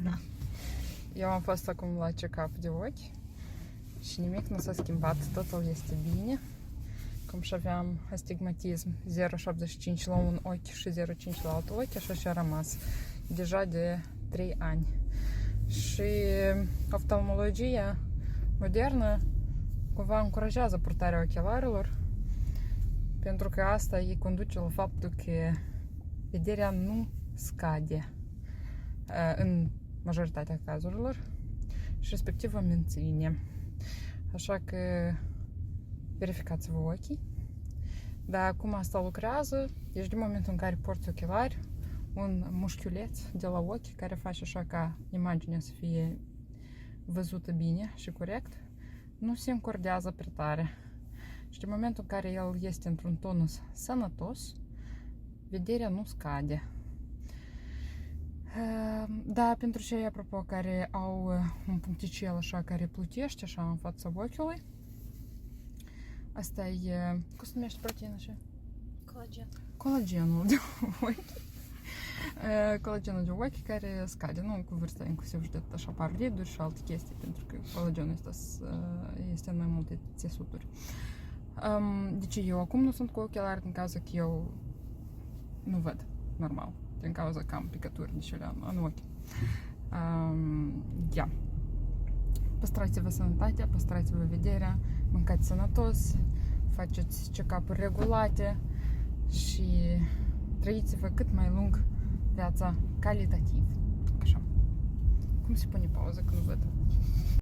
Da. Eu am fost acum la check-up de ochi și nimic nu s-a schimbat, totul este bine. Cum și aveam astigmatism 0,75 la un ochi și 0,5 la alt ochi, așa și a rămas deja de 3 ani. Și oftalmologia modernă cumva încurajează purtarea ochelarilor, pentru că asta îi conduce la faptul că vederea nu scade în majoritatea cazurilor și respectiv o menține. Așa că verificați-vă ochii. Dar acum asta lucrează, deci din momentul în care porți ochelari, un mușchiuleț de la ochi care face așa ca imaginea să fie văzută bine și corect, nu se încordează prea tare. Și din momentul în care el este într-un tonus sănătos, vederea nu scade. Da, pentru cei, apropo, care au un puncticel așa care plutește așa în fața ochiului, asta e, cum se numește proteina așa? Colagen. Colagenul de ochi. Colagenul de ochi care scade, nu cu vârsta, inclusiv și de așa apar riduri și alte chestii, pentru că colagenul este în mai multe țesuturi. Deci eu acum nu sunt cu ochelari din cauza că eu nu văd normal, din cauza că am picături de cele în ochi. Păstrați-vă sănătatea, păstrați-vă vederea, mâncați sănătos, faceți check-up-uri regulate și trăiți-vă cât mai lung viața calitativ. Așa. Cum se pune pauză când văd?